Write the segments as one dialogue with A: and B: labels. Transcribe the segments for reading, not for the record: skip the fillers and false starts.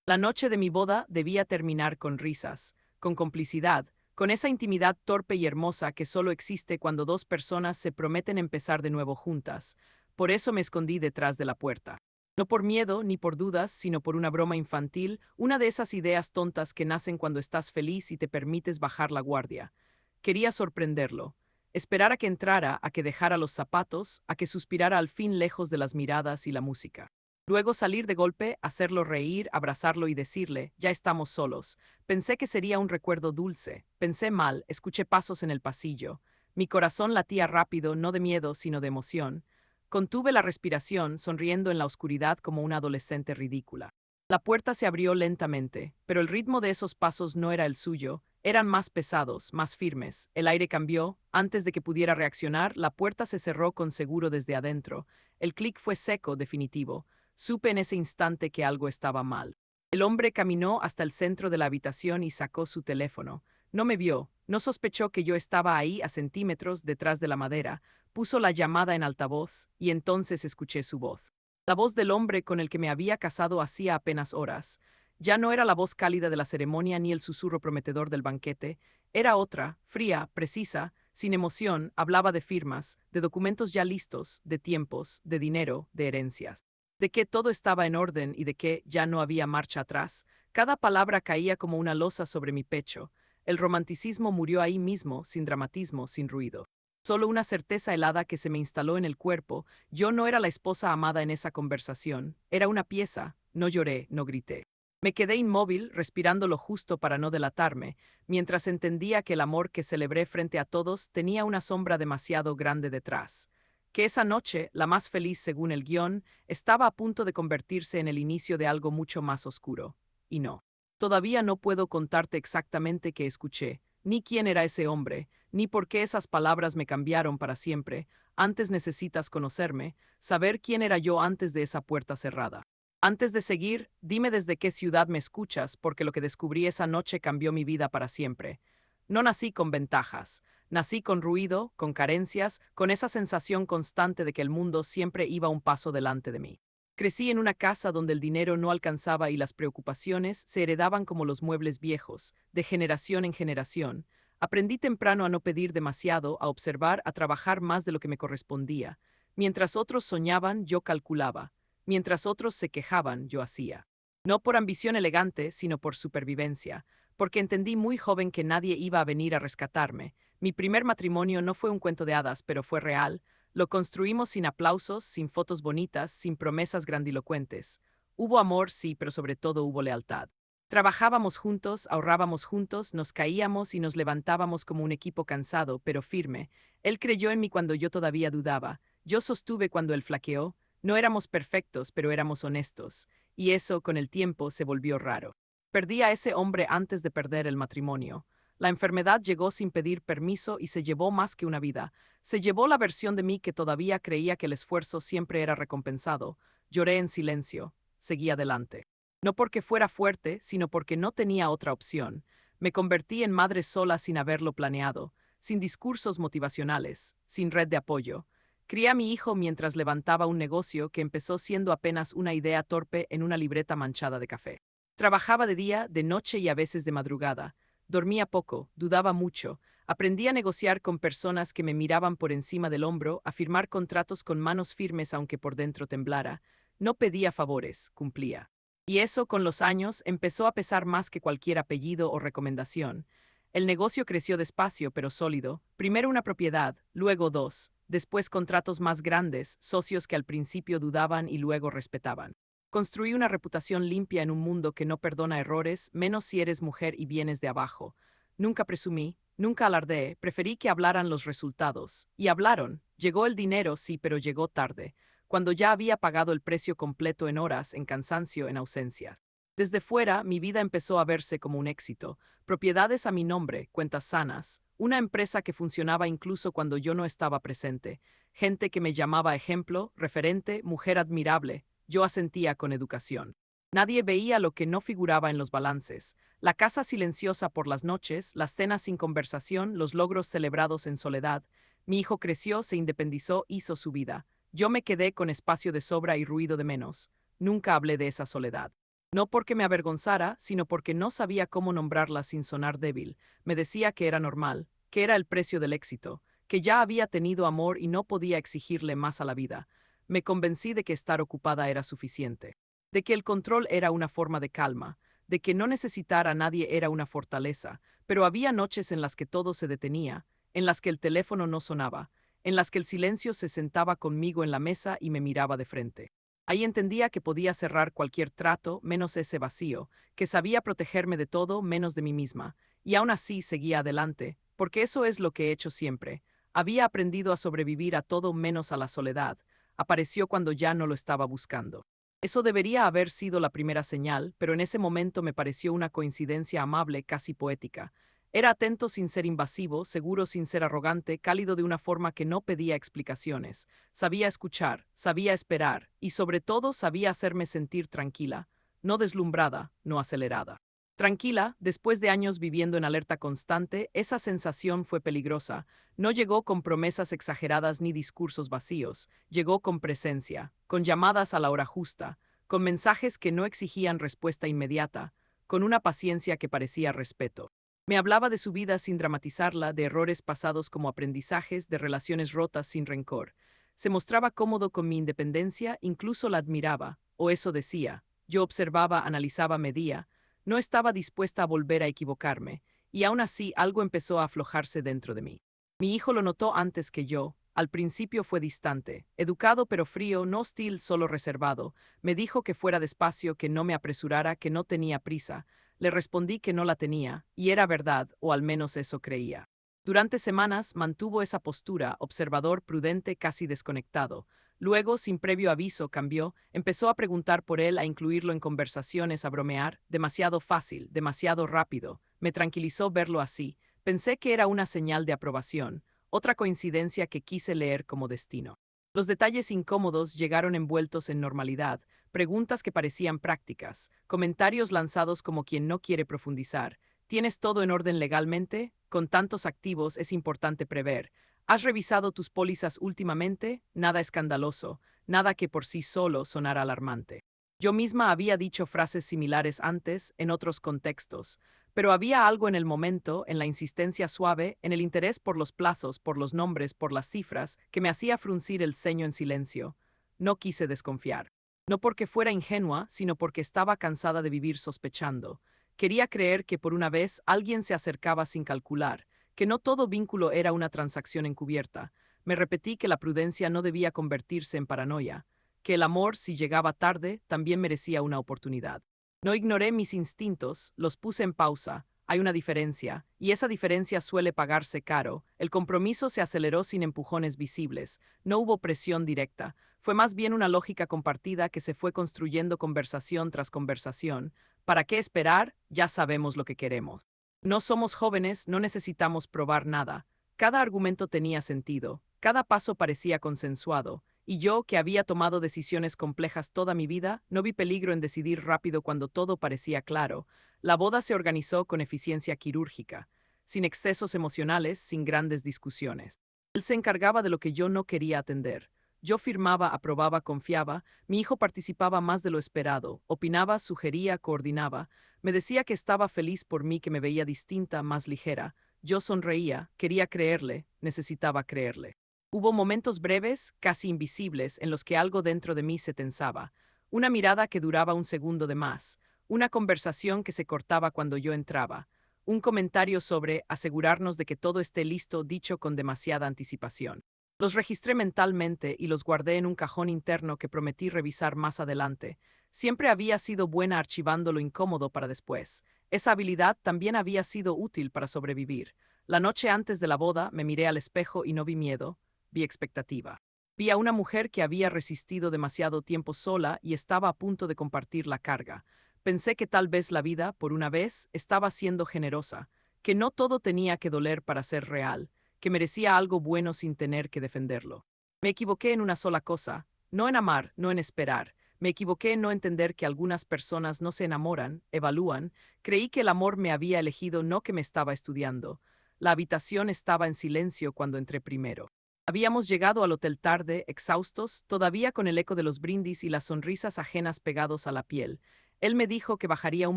A: La noche de mi boda debía terminar con risas, con complicidad, con esa intimidad torpe y hermosa que solo existe cuando dos personas se prometen empezar de nuevo juntas. Por eso me escondí detrás de la puerta. No por miedo ni por dudas, sino por una broma infantil, una de esas ideas tontas que nacen cuando estás feliz y te permites bajar la guardia. Quería sorprenderlo, esperar a que entrara, a que dejara los zapatos, a que suspirara al fin lejos de las miradas y la música. Luego salir de golpe, hacerlo reír, abrazarlo y decirle, ya estamos solos. Pensé que sería un recuerdo dulce. Pensé mal, escuché pasos en el pasillo. Mi corazón latía rápido, no de miedo, sino de emoción. Contuve la respiración, sonriendo en la oscuridad como una adolescente ridícula. La puerta se abrió lentamente, pero el ritmo de esos pasos no era el suyo, eran más pesados, más firmes. El aire cambió. Antes de que pudiera reaccionar, la puerta se cerró con seguro desde adentro. El clic fue seco, definitivo. Supe en ese instante que algo estaba mal. El hombre caminó hasta el centro de la habitación y sacó su teléfono. No me vio, no sospechó que yo estaba ahí a centímetros detrás de la madera, puso la llamada en altavoz, y entonces escuché su voz. La voz del hombre con el que me había casado hacía apenas horas. Ya no era la voz cálida de la ceremonia ni el susurro prometedor del banquete, era otra, fría, precisa, sin emoción, hablaba de firmas, de documentos ya listos, de tiempos, de dinero, de herencias, de que todo estaba en orden y de que ya no había marcha atrás. Cada palabra caía como una losa sobre mi pecho. El romanticismo murió ahí mismo, sin dramatismo, sin ruido. Solo una certeza helada que se me instaló en el cuerpo. Yo no era la esposa amada en esa conversación, era una pieza. No lloré, no grité. Me quedé inmóvil, respirando lo justo para no delatarme, mientras entendía que el amor que celebré frente a todos tenía una sombra demasiado grande detrás. Que esa noche, la más feliz según el guión, estaba a punto de convertirse en el inicio de algo mucho más oscuro. Y no. Todavía no puedo contarte exactamente qué escuché, ni quién era ese hombre, ni por qué esas palabras me cambiaron para siempre. Antes necesitas conocerme, saber quién era yo antes de esa puerta cerrada. Antes de seguir, dime desde qué ciudad me escuchas, porque lo que descubrí esa noche cambió mi vida para siempre. No nací con ventajas. Nací con ruido, con carencias, con esa sensación constante de que el mundo siempre iba un paso delante de mí. Crecí en una casa donde el dinero no alcanzaba y las preocupaciones se heredaban como los muebles viejos, de generación en generación. Aprendí temprano a no pedir demasiado, a observar, a trabajar más de lo que me correspondía. Mientras otros soñaban, yo calculaba. Mientras otros se quejaban, yo hacía. No por ambición elegante, sino por supervivencia, porque entendí muy joven que nadie iba a venir a rescatarme. Mi primer matrimonio no fue un cuento de hadas, pero fue real. Lo construimos sin aplausos, sin fotos bonitas, sin promesas grandilocuentes. Hubo amor, sí, pero sobre todo hubo lealtad. Trabajábamos juntos, ahorrábamos juntos, nos caíamos y nos levantábamos como un equipo cansado, pero firme. Él creyó en mí cuando yo todavía dudaba. Yo sostuve cuando él flaqueó. No éramos perfectos, pero éramos honestos. Y eso, con el tiempo, se volvió raro. Perdí a ese hombre antes de perder el matrimonio. La enfermedad llegó sin pedir permiso y se llevó más que una vida. Se llevó la versión de mí que todavía creía que el esfuerzo siempre era recompensado. Lloré en silencio. Seguí adelante. No porque fuera fuerte, sino porque no tenía otra opción. Me convertí en madre sola sin haberlo planeado, sin discursos motivacionales, sin red de apoyo. Crié a mi hijo mientras levantaba un negocio que empezó siendo apenas una idea torpe en una libreta manchada de café. Trabajaba de día, de noche y a veces de madrugada. Dormía poco, dudaba mucho. Aprendí a negociar con personas que me miraban por encima del hombro, a firmar contratos con manos firmes aunque por dentro temblara. No pedía favores, cumplía. Y eso, con los años, empezó a pesar más que cualquier apellido o recomendación. El negocio creció despacio pero sólido, primero una propiedad, luego dos, después contratos más grandes, socios que al principio dudaban y luego respetaban. Construí una reputación limpia en un mundo que no perdona errores, menos si eres mujer y vienes de abajo. Nunca presumí, nunca alardeé, preferí que hablaran los resultados. Y hablaron. Llegó el dinero, sí, pero llegó tarde, cuando ya había pagado el precio completo en horas, en cansancio, en ausencias. Desde fuera, mi vida empezó a verse como un éxito. Propiedades a mi nombre, cuentas sanas, una empresa que funcionaba incluso cuando yo no estaba presente, gente que me llamaba ejemplo, referente, mujer admirable. Yo asentía con educación. Nadie veía lo que no figuraba en los balances: la casa silenciosa por las noches, las cenas sin conversación, los logros celebrados en soledad. Mi hijo creció, se independizó, hizo su vida. Yo me quedé con espacio de sobra y ruido de menos. Nunca hablé de esa soledad. No porque me avergonzara, sino porque no sabía cómo nombrarla sin sonar débil. Me decía que era normal, que era el precio del éxito, que ya había tenido amor y no podía exigirle más a la vida. Me convencí de que estar ocupada era suficiente, de que el control era una forma de calma, de que no necesitar a nadie era una fortaleza, pero había noches en las que todo se detenía, en las que el teléfono no sonaba, en las que el silencio se sentaba conmigo en la mesa y me miraba de frente. Ahí entendía que podía cerrar cualquier trato menos ese vacío, que sabía protegerme de todo menos de mí misma, y aún así seguía adelante, porque eso es lo que he hecho siempre. Había aprendido a sobrevivir a todo menos a la soledad. Apareció cuando ya no lo estaba buscando. Eso debería haber sido la primera señal, pero en ese momento me pareció una coincidencia amable, casi poética. Era atento sin ser invasivo, seguro sin ser arrogante, cálido de una forma que no pedía explicaciones. Sabía escuchar, sabía esperar, y sobre todo sabía hacerme sentir tranquila, no deslumbrada, no acelerada. Tranquila, después de años viviendo en alerta constante, esa sensación fue peligrosa. No llegó con promesas exageradas ni discursos vacíos, llegó con presencia, con llamadas a la hora justa, con mensajes que no exigían respuesta inmediata, con una paciencia que parecía respeto. Me hablaba de su vida sin dramatizarla, de errores pasados como aprendizajes, de relaciones rotas sin rencor. Se mostraba cómodo con mi independencia, incluso la admiraba, o eso decía. Yo observaba, analizaba, medía. No estaba dispuesta a volver a equivocarme, y aún así algo empezó a aflojarse dentro de mí. Mi hijo lo notó antes que yo. Al principio fue distante, educado pero frío, no hostil, solo reservado. Me dijo que fuera despacio, que no me apresurara, que no tenía prisa. Le respondí que no la tenía, y era verdad, o al menos eso creía. Durante semanas mantuvo esa postura, observador, prudente, casi desconectado. Luego, sin previo aviso, cambió, empezó a preguntar por él, a incluirlo en conversaciones, a bromear, demasiado fácil, demasiado rápido. Me tranquilizó verlo así. Pensé que era una señal de aprobación, otra coincidencia que quise leer como destino. Los detalles incómodos llegaron envueltos en normalidad, preguntas que parecían prácticas, comentarios lanzados como quien no quiere profundizar. ¿Tienes todo en orden legalmente? Con tantos activos es importante prever. ¿Has revisado tus pólizas últimamente? Nada escandaloso, nada que por sí solo sonara alarmante. Yo misma había dicho frases similares antes, en otros contextos, pero había algo en el momento, en la insistencia suave, en el interés por los plazos, por los nombres, por las cifras, que me hacía fruncir el ceño en silencio. No quise desconfiar. No porque fuera ingenua, sino porque estaba cansada de vivir sospechando. Quería creer que por una vez alguien se acercaba sin calcular, que no todo vínculo era una transacción encubierta. Me repetí que la prudencia no debía convertirse en paranoia, que el amor, si llegaba tarde, también merecía una oportunidad. No ignoré mis instintos, los puse en pausa. Hay una diferencia, y esa diferencia suele pagarse caro. El compromiso se aceleró sin empujones visibles, no hubo presión directa, fue más bien una lógica compartida que se fue construyendo conversación tras conversación. ¿Para qué esperar? Ya sabemos lo que queremos. No somos jóvenes, no necesitamos probar nada. Cada argumento tenía sentido, cada paso parecía consensuado, y yo, que había tomado decisiones complejas toda mi vida, no vi peligro en decidir rápido cuando todo parecía claro. La boda se organizó con eficiencia quirúrgica, sin excesos emocionales, sin grandes discusiones. Él se encargaba de lo que yo no quería atender. Yo firmaba, aprobaba, confiaba, mi hijo participaba más de lo esperado, opinaba, sugería, coordinaba, me decía que estaba feliz por mí, que me veía distinta, más ligera. Yo sonreía, quería creerle, necesitaba creerle. Hubo momentos breves, casi invisibles, en los que algo dentro de mí se tensaba. Una mirada que duraba un segundo de más, una conversación que se cortaba cuando yo entraba, un comentario sobre asegurarnos de que todo esté listo dicho con demasiada anticipación. Los registré mentalmente y los guardé en un cajón interno que prometí revisar más adelante. Siempre había sido buena archivando lo incómodo para después. Esa habilidad también había sido útil para sobrevivir. La noche antes de la boda me miré al espejo y no vi miedo, vi expectativa. Vi a una mujer que había resistido demasiado tiempo sola y estaba a punto de compartir la carga. Pensé que tal vez la vida, por una vez, estaba siendo generosa, que no todo tenía que doler para ser real, que merecía algo bueno sin tener que defenderlo. Me equivoqué en una sola cosa, no en amar, no en esperar. Me equivoqué en no entender que algunas personas no se enamoran, evalúan. Creí que el amor me había elegido, no que me estaba estudiando. La habitación estaba en silencio cuando entré primero. Habíamos llegado al hotel tarde, exhaustos, todavía con el eco de los brindis y las sonrisas ajenas pegados a la piel. Él me dijo que bajaría un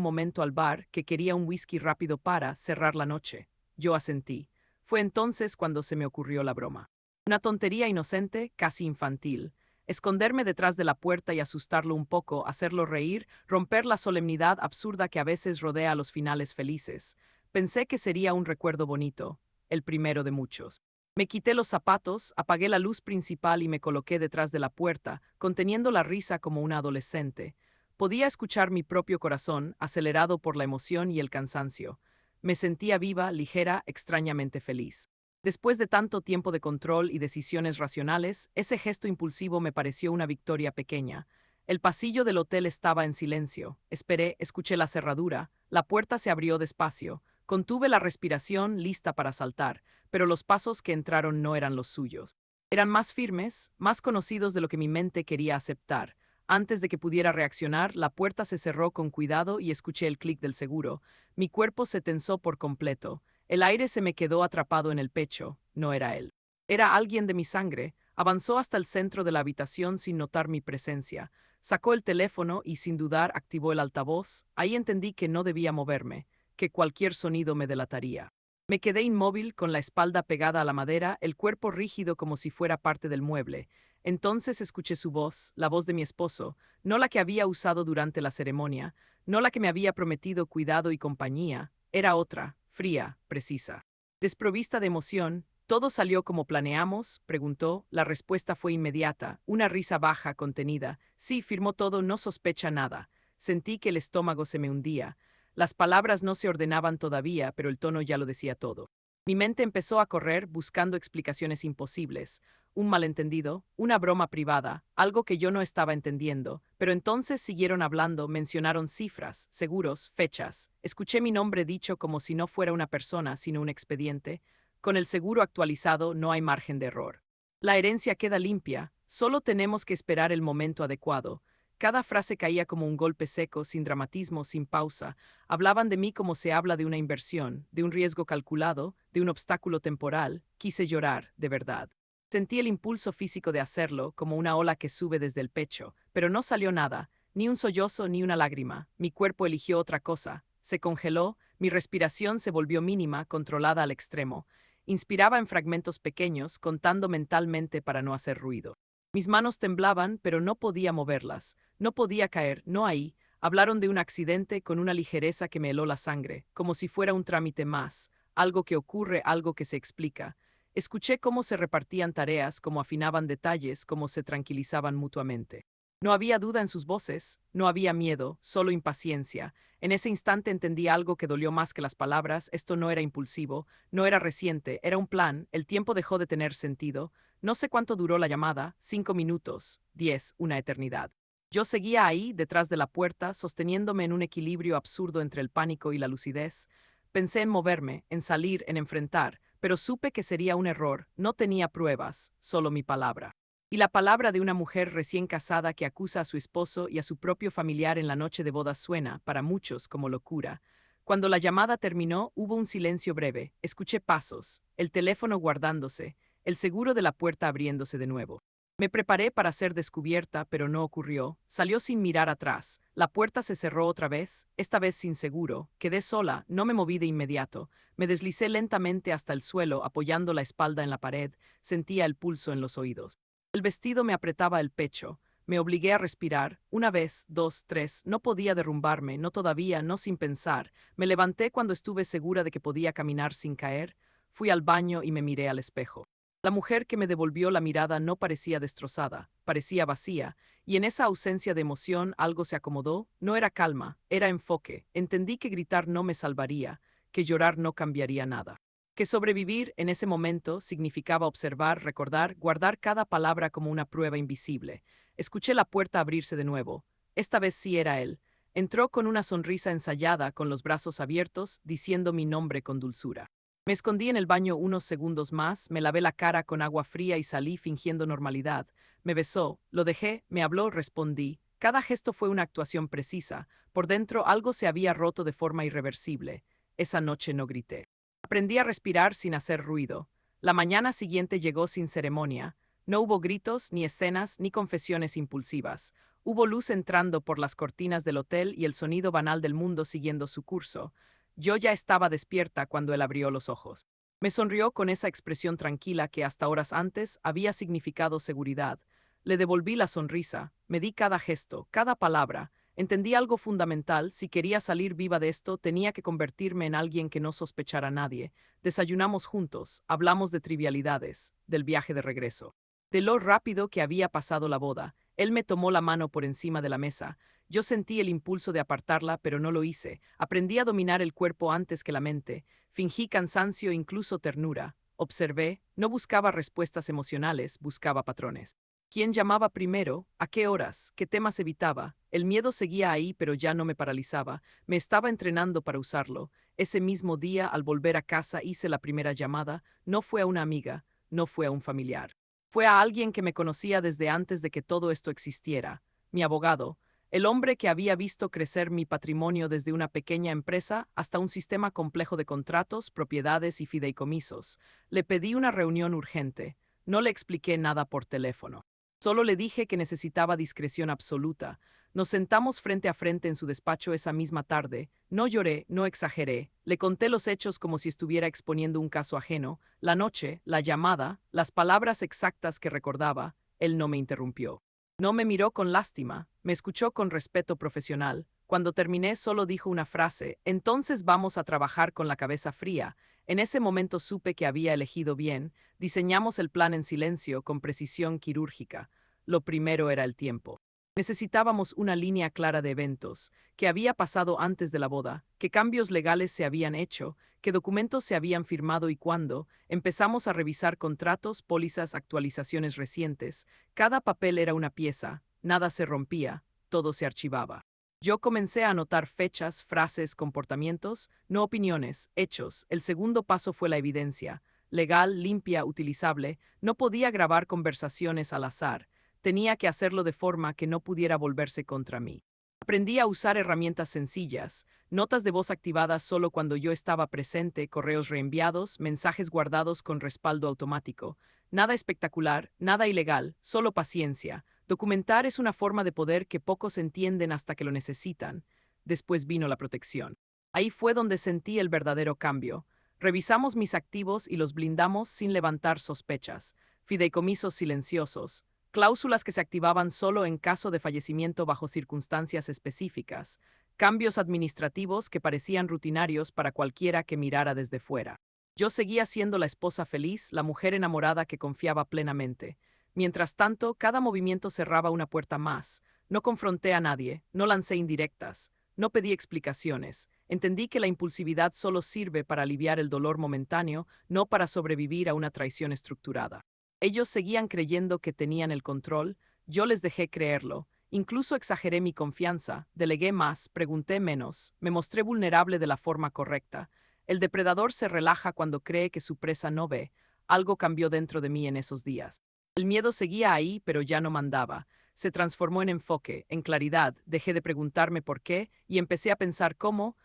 A: momento al bar, que quería un whisky rápido para cerrar la noche. Yo asentí. Fue entonces cuando se me ocurrió la broma. Una tontería inocente, casi infantil. Esconderme detrás de la puerta y asustarlo un poco, hacerlo reír, romper la solemnidad absurda que a veces rodea a los finales felices. Pensé que sería un recuerdo bonito, el primero de muchos. Me quité los zapatos, apagué la luz principal y me coloqué detrás de la puerta, conteniendo la risa como una adolescente. Podía escuchar mi propio corazón, acelerado por la emoción y el cansancio. Me sentía viva, ligera, extrañamente feliz. Después de tanto tiempo de control y decisiones racionales, ese gesto impulsivo me pareció una victoria pequeña. El pasillo del hotel estaba en silencio. Esperé, escuché la cerradura, la puerta se abrió despacio. Contuve la respiración, lista para saltar, pero los pasos que entraron no eran los suyos. Eran más firmes, más conocidos de lo que mi mente quería aceptar. Antes de que pudiera reaccionar, la puerta se cerró con cuidado y escuché el clic del seguro. Mi cuerpo se tensó por completo. El aire se me quedó atrapado en el pecho. No era él. Era alguien de mi sangre. Avanzó hasta el centro de la habitación sin notar mi presencia. Sacó el teléfono y sin dudar activó el altavoz. Ahí entendí que no debía moverme, que cualquier sonido me delataría. Me quedé inmóvil, con la espalda pegada a la madera, el cuerpo rígido como si fuera parte del mueble. Entonces escuché su voz, la voz de mi esposo, no la que había usado durante la ceremonia, no la que me había prometido cuidado y compañía, era otra, fría, precisa. Desprovista de emoción, ¿todo salió como planeamos?, preguntó. La respuesta fue inmediata, una risa baja, contenida. Sí, firmó todo, no sospecha nada. Sentí que el estómago se me hundía. Las palabras no se ordenaban todavía, pero el tono ya lo decía todo. Mi mente empezó a correr buscando explicaciones imposibles. Un malentendido, una broma privada, algo que yo no estaba entendiendo, pero entonces siguieron hablando, mencionaron cifras, seguros, fechas. Escuché mi nombre dicho como si no fuera una persona, sino un expediente. Con el seguro actualizado no hay margen de error. La herencia queda limpia, solo tenemos que esperar el momento adecuado. Cada frase caía como un golpe seco, sin dramatismo, sin pausa. Hablaban de mí como se habla de una inversión, de un riesgo calculado, de un obstáculo temporal. Quise llorar, de verdad. Sentí el impulso físico de hacerlo, como una ola que sube desde el pecho, pero no salió nada, ni un sollozo ni una lágrima. Mi cuerpo eligió otra cosa. Se congeló, mi respiración se volvió mínima, controlada al extremo. Inspiraba en fragmentos pequeños, contando mentalmente para no hacer ruido. Mis manos temblaban, pero no podía moverlas. No podía caer, no ahí. Hablaron de un accidente con una ligereza que me heló la sangre, como si fuera un trámite más, algo que ocurre, algo que se explica. Escuché cómo se repartían tareas, cómo afinaban detalles, cómo se tranquilizaban mutuamente. No había duda en sus voces, no había miedo, solo impaciencia. En ese instante entendí algo que dolió más que las palabras. Esto no era impulsivo, no era reciente, era un plan. El tiempo dejó de tener sentido. No sé cuánto duró la llamada, 5 minutos, 10, una eternidad. Yo seguía ahí, detrás de la puerta, sosteniéndome en un equilibrio absurdo entre el pánico y la lucidez. Pensé en moverme, en salir, en enfrentar, pero supe que sería un error. No tenía pruebas, solo mi palabra. Y la palabra de una mujer recién casada que acusa a su esposo y a su propio familiar en la noche de bodas suena, para muchos, como locura. Cuando la llamada terminó, hubo un silencio breve. Escuché pasos, el teléfono guardándose, el seguro de la puerta abriéndose de nuevo. Me preparé para ser descubierta, pero no ocurrió. Salió sin mirar atrás. La puerta se cerró otra vez, esta vez sin seguro. Quedé sola, no me moví de inmediato. Me deslicé lentamente hasta el suelo, apoyando la espalda en la pared. Sentía el pulso en los oídos. El vestido me apretaba el pecho. Me obligué a respirar. Una vez, dos, tres. No podía derrumbarme, no todavía, no sin pensar. Me levanté cuando estuve segura de que podía caminar sin caer. Fui al baño y me miré al espejo. La mujer que me devolvió la mirada no parecía destrozada, parecía vacía, y en esa ausencia de emoción algo se acomodó. No era calma, era enfoque. Entendí que gritar no me salvaría, que llorar no cambiaría nada. Que sobrevivir en ese momento significaba observar, recordar, guardar cada palabra como una prueba invisible. Escuché la puerta abrirse de nuevo. Esta vez sí era él. Entró con una sonrisa ensayada, con los brazos abiertos, diciendo mi nombre con dulzura. Me escondí en el baño unos segundos más, me lavé la cara con agua fría y salí fingiendo normalidad. Me besó, lo dejé, me habló, respondí. Cada gesto fue una actuación precisa. Por dentro algo se había roto de forma irreversible. Esa noche no grité. Aprendí a respirar sin hacer ruido. La mañana siguiente llegó sin ceremonia. No hubo gritos, ni escenas, ni confesiones impulsivas. Hubo luz entrando por las cortinas del hotel y el sonido banal del mundo siguiendo su curso. Yo ya estaba despierta cuando él abrió los ojos. Me sonrió con esa expresión tranquila que hasta horas antes había significado seguridad. Le devolví la sonrisa, medí cada gesto, cada palabra. Entendí algo fundamental: si quería salir viva de esto, tenía que convertirme en alguien que no sospechara a nadie. Desayunamos juntos, hablamos de trivialidades, del viaje de regreso, de lo rápido que había pasado la boda. Él me tomó la mano por encima de la mesa. Yo sentí el impulso de apartarla, pero no lo hice. Aprendí a dominar el cuerpo antes que la mente. Fingí cansancio e incluso ternura. Observé, no buscaba respuestas emocionales, buscaba patrones. ¿Quién llamaba primero? ¿A qué horas? ¿Qué temas evitaba? El miedo seguía ahí, pero ya no me paralizaba. Me estaba entrenando para usarlo. Ese mismo día, al volver a casa, hice la primera llamada. No fue a una amiga, no fue a un familiar. Fue a alguien que me conocía desde antes de que todo esto existiera. Mi abogado. El hombre que había visto crecer mi patrimonio desde una pequeña empresa hasta un sistema complejo de contratos, propiedades y fideicomisos. Le pedí una reunión urgente. No le expliqué nada por teléfono. Solo le dije que necesitaba discreción absoluta. Nos sentamos frente a frente en su despacho esa misma tarde. No lloré, no exageré. Le conté los hechos como si estuviera exponiendo un caso ajeno. La noche, la llamada, las palabras exactas que recordaba. Él no me interrumpió. No me miró con lástima, me escuchó con respeto profesional. Cuando terminé solo dijo una frase: entonces vamos a trabajar con la cabeza fría. En ese momento supe que había elegido bien. Diseñamos el plan en silencio, con precisión quirúrgica. Lo primero era el tiempo. Necesitábamos una línea clara de eventos: qué había pasado antes de la boda, qué cambios legales se habían hecho, qué documentos se habían firmado y cuándo. Empezamos a revisar contratos, pólizas, actualizaciones recientes. Cada papel era una pieza, nada se rompía, todo se archivaba. Yo comencé a anotar fechas, frases, comportamientos, no opiniones, hechos. El segundo paso fue la evidencia. Legal, limpia, utilizable. No podía grabar conversaciones al azar. Tenía que hacerlo de forma que no pudiera volverse contra mí. Aprendí a usar herramientas sencillas: notas de voz activadas solo cuando yo estaba presente, correos reenviados, mensajes guardados con respaldo automático. Nada espectacular, nada ilegal, solo paciencia. Documentar es una forma de poder que pocos entienden hasta que lo necesitan. Después vino la protección. Ahí fue donde sentí el verdadero cambio. Revisamos mis activos y los blindamos sin levantar sospechas. Fideicomisos silenciosos. Cláusulas que se activaban solo en caso de fallecimiento bajo circunstancias específicas. Cambios administrativos que parecían rutinarios para cualquiera que mirara desde fuera. Yo seguía siendo la esposa feliz, la mujer enamorada que confiaba plenamente. Mientras tanto, cada movimiento cerraba una puerta más. No confronté a nadie, no lancé indirectas, no pedí explicaciones. Entendí que la impulsividad solo sirve para aliviar el dolor momentáneo, no para sobrevivir a una traición estructurada. Ellos seguían creyendo que tenían el control. Yo les dejé creerlo. Incluso exageré mi confianza, delegué más, pregunté menos, me mostré vulnerable de la forma correcta. El depredador se relaja cuando cree que su presa no ve. Algo cambió dentro de mí en esos días. El miedo seguía ahí, pero ya no mandaba. Se transformó en enfoque, en claridad. Dejé de preguntarme por qué y empecé a pensar cómo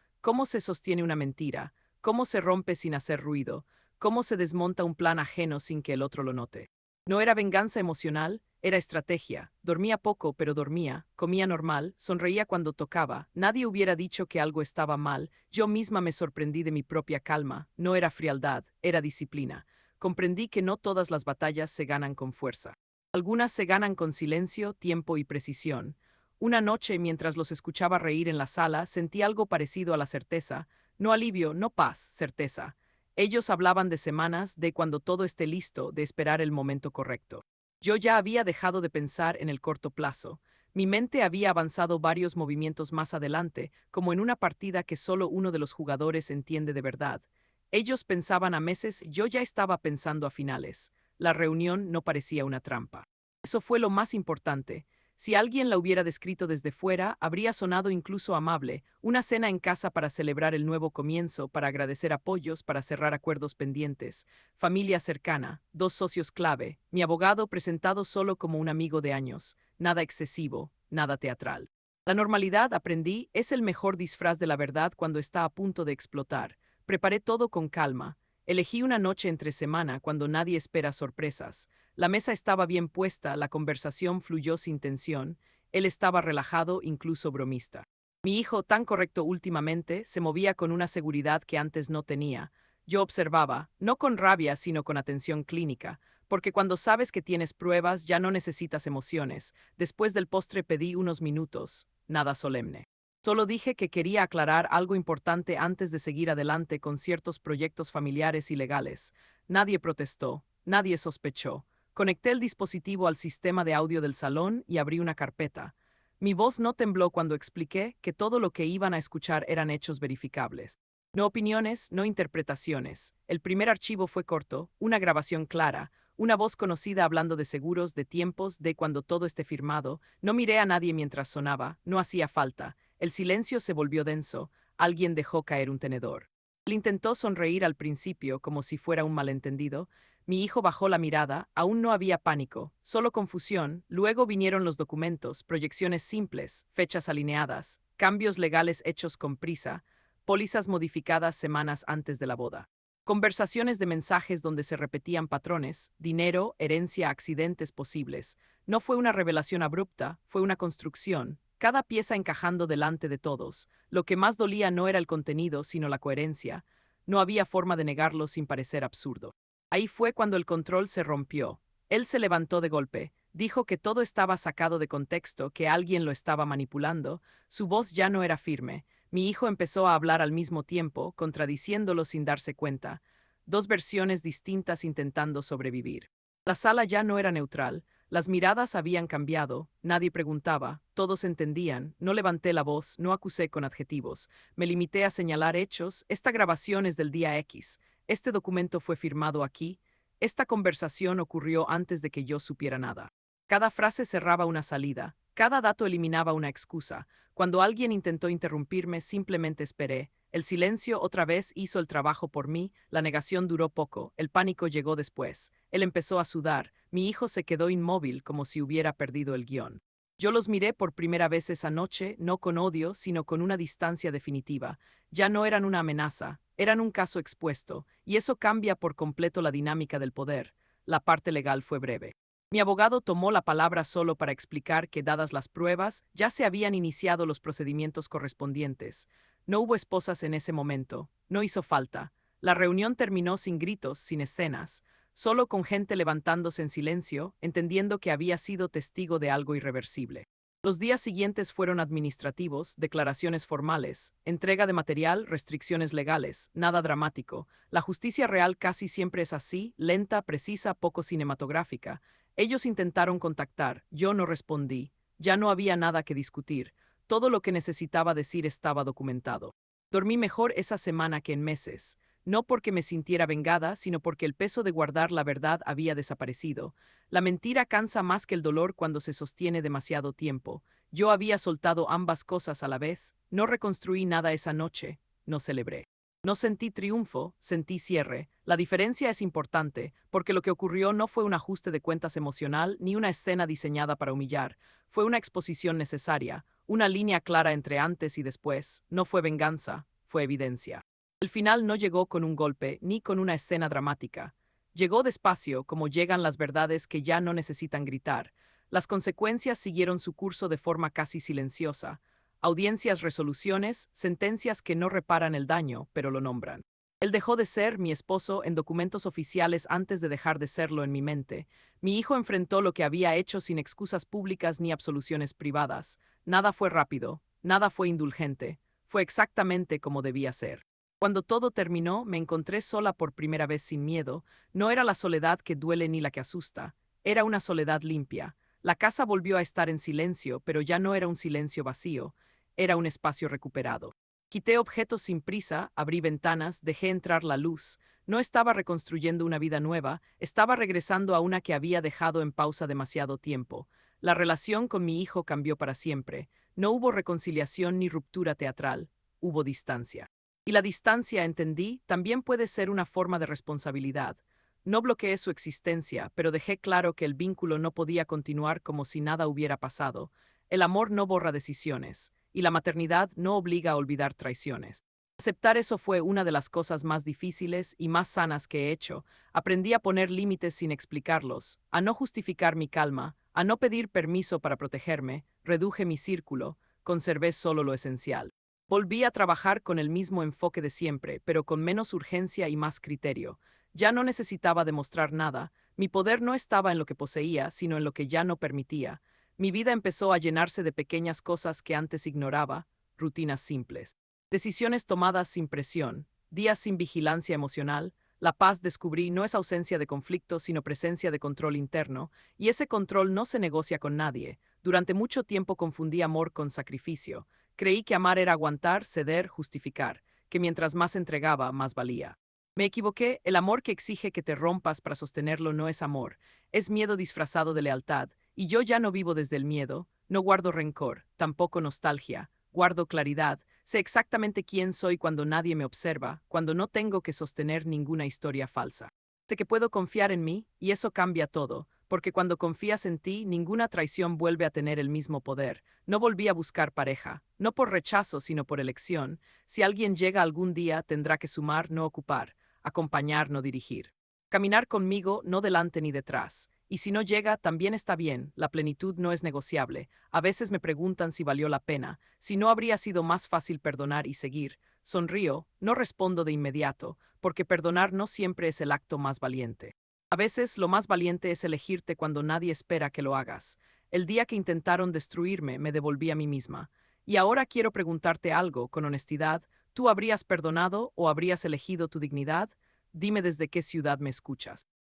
A: se sostiene una mentira, cómo se rompe sin hacer ruido, cómo se desmonta un plan ajeno sin que el otro lo note. No era venganza emocional, era estrategia. Dormía poco, pero dormía, comía normal, sonreía cuando tocaba. Nadie hubiera dicho que algo estaba mal. Yo misma me sorprendí de mi propia calma. No era frialdad, era disciplina. Comprendí que no todas las batallas se ganan con fuerza. Algunas se ganan con silencio, tiempo y precisión. Una noche, mientras los escuchaba reír en la sala, sentí algo parecido a la certeza. No alivio, no paz, certeza. Ellos hablaban de semanas, de cuando todo esté listo, de esperar el momento correcto. Yo ya había dejado de pensar en el corto plazo. Mi mente había avanzado varios movimientos más adelante, como en una partida que solo uno de los jugadores entiende de verdad. Ellos pensaban a meses, yo ya estaba pensando a finales. La reunión no parecía una trampa. Eso fue lo más importante. Si alguien la hubiera descrito desde fuera, habría sonado incluso amable: una cena en casa para celebrar el nuevo comienzo, para agradecer apoyos, para cerrar acuerdos pendientes. Familia cercana, dos socios clave, mi abogado presentado solo como un amigo de años. Nada excesivo, nada teatral. La normalidad, aprendí, es el mejor disfraz de la verdad cuando está a punto de explotar. Preparé todo con calma. Elegí una noche entre semana cuando nadie espera sorpresas. La mesa estaba bien puesta, la conversación fluyó sin tensión, él estaba relajado, incluso bromista. Mi hijo, tan correcto últimamente, se movía con una seguridad que antes no tenía. Yo observaba, no con rabia, sino con atención clínica, porque cuando sabes que tienes pruebas ya no necesitas emociones. Después del postre pedí unos minutos, nada solemne. Solo dije que quería aclarar algo importante antes de seguir adelante con ciertos proyectos familiares y legales. Nadie protestó, nadie sospechó. Conecté el dispositivo al sistema de audio del salón y abrí una carpeta. Mi voz no tembló cuando expliqué que todo lo que iban a escuchar eran hechos verificables. No opiniones, no interpretaciones. El primer archivo fue corto, una grabación clara, una voz conocida hablando de seguros, de tiempos, de cuando todo esté firmado. No miré a nadie mientras sonaba, no hacía falta. El silencio se volvió denso, alguien dejó caer un tenedor. Él intentó sonreír al principio como si fuera un malentendido. Mi hijo bajó la mirada, aún no había pánico, solo confusión. Luego vinieron los documentos, proyecciones simples, fechas alineadas, cambios legales hechos con prisa, pólizas modificadas semanas antes de la boda. Conversaciones de mensajes donde se repetían patrones, dinero, herencia, accidentes posibles. No fue una revelación abrupta, fue una construcción, cada pieza encajando delante de todos. Lo que más dolía no era el contenido, sino la coherencia. No había forma de negarlo sin parecer absurdo. Ahí fue cuando el control se rompió. Él se levantó de golpe, dijo que todo estaba sacado de contexto, que alguien lo estaba manipulando. Su voz ya no era firme. Mi hijo empezó a hablar al mismo tiempo, contradiciéndolo sin darse cuenta. Dos versiones distintas intentando sobrevivir. La sala ya no era neutral. Las miradas habían cambiado, nadie preguntaba, todos entendían, no levanté la voz, no acusé con adjetivos, me limité a señalar hechos. Esta grabación es del día X, este documento fue firmado aquí, esta conversación ocurrió antes de que yo supiera nada. Cada frase cerraba una salida, cada dato eliminaba una excusa. Cuando alguien intentó interrumpirme, simplemente esperé. El silencio otra vez hizo el trabajo por mí, la negación duró poco, el pánico llegó después. Él empezó a sudar, mi hijo se quedó inmóvil como si hubiera perdido el guión. Yo los miré por primera vez esa noche, no con odio, sino con una distancia definitiva. Ya no eran una amenaza, eran un caso expuesto, y eso cambia por completo la dinámica del poder. La parte legal fue breve. Mi abogado tomó la palabra solo para explicar que, dadas las pruebas, ya se habían iniciado los procedimientos correspondientes. No hubo esposas en ese momento, no hizo falta. La reunión terminó sin gritos, sin escenas, solo con gente levantándose en silencio, entendiendo que había sido testigo de algo irreversible. Los días siguientes fueron administrativos, declaraciones formales, entrega de material, restricciones legales, nada dramático. La justicia real casi siempre es así, lenta, precisa, poco cinematográfica. Ellos intentaron contactar, yo no respondí, ya no había nada que discutir, todo lo que necesitaba decir estaba documentado. Dormí mejor esa semana que en meses, no porque me sintiera vengada, sino porque el peso de guardar la verdad había desaparecido. La mentira cansa más que el dolor cuando se sostiene demasiado tiempo. Yo había soltado ambas cosas a la vez, no reconstruí nada esa noche, no celebré. No sentí triunfo, sentí cierre. La diferencia es importante, porque lo que ocurrió no fue un ajuste de cuentas emocional ni una escena diseñada para humillar. Fue una exposición necesaria, una línea clara entre antes y después. No fue venganza, fue evidencia. El final no llegó con un golpe ni con una escena dramática. Llegó despacio, como llegan las verdades que ya no necesitan gritar. Las consecuencias siguieron su curso de forma casi silenciosa. Audiencias, resoluciones, sentencias que no reparan el daño, pero lo nombran. Él dejó de ser mi esposo en documentos oficiales antes de dejar de serlo en mi mente. Mi hijo enfrentó lo que había hecho sin excusas públicas ni absoluciones privadas. Nada fue rápido, nada fue indulgente, fue exactamente como debía ser. Cuando todo terminó, me encontré sola por primera vez sin miedo. No era la soledad que duele ni la que asusta, era una soledad limpia. La casa volvió a estar en silencio, pero ya no era un silencio vacío, era un espacio recuperado. Quité objetos sin prisa, abrí ventanas, dejé entrar la luz. No estaba reconstruyendo una vida nueva, estaba regresando a una que había dejado en pausa demasiado tiempo. La relación con mi hijo cambió para siempre. No hubo reconciliación ni ruptura teatral, hubo distancia. Y la distancia, entendí, también puede ser una forma de responsabilidad. No bloqueé su existencia, pero dejé claro que el vínculo no podía continuar como si nada hubiera pasado. El amor no borra decisiones, y la maternidad no obliga a olvidar traiciones. Aceptar eso fue una de las cosas más difíciles y más sanas que he hecho. Aprendí a poner límites sin explicarlos, a no justificar mi calma, a no pedir permiso para protegerme, reduje mi círculo, conservé solo lo esencial. Volví a trabajar con el mismo enfoque de siempre, pero con menos urgencia y más criterio. Ya no necesitaba demostrar nada, mi poder no estaba en lo que poseía, sino en lo que ya no permitía. Mi vida empezó a llenarse de pequeñas cosas que antes ignoraba, rutinas simples. Decisiones tomadas sin presión, días sin vigilancia emocional. La paz, descubrí, no es ausencia de conflicto, sino presencia de control interno, y ese control no se negocia con nadie. Durante mucho tiempo confundí amor con sacrificio. Creí que amar era aguantar, ceder, justificar, que mientras más entregaba, más valía. Me equivoqué, el amor que exige que te rompas para sostenerlo no es amor, es miedo disfrazado de lealtad, y yo ya no vivo desde el miedo, no guardo rencor, tampoco nostalgia, guardo claridad. Sé exactamente quién soy cuando nadie me observa, cuando no tengo que sostener ninguna historia falsa. Sé que puedo confiar en mí, y eso cambia todo, porque cuando confías en ti, ninguna traición vuelve a tener el mismo poder. No volví a buscar pareja, no por rechazo, sino por elección. Si alguien llega algún día, tendrá que sumar, no ocupar, acompañar, no dirigir. Caminar conmigo, no delante ni detrás. Y si no llega, también está bien, la plenitud no es negociable. A veces me preguntan si valió la pena, si no habría sido más fácil perdonar y seguir. Sonrío, no respondo de inmediato, porque perdonar no siempre es el acto más valiente. A veces lo más valiente es elegirte cuando nadie espera que lo hagas. El día que intentaron destruirme, me devolví a mí misma. Y ahora quiero preguntarte algo, con honestidad, ¿tú habrías perdonado o habrías elegido tu dignidad? Dime desde qué ciudad me escuchas.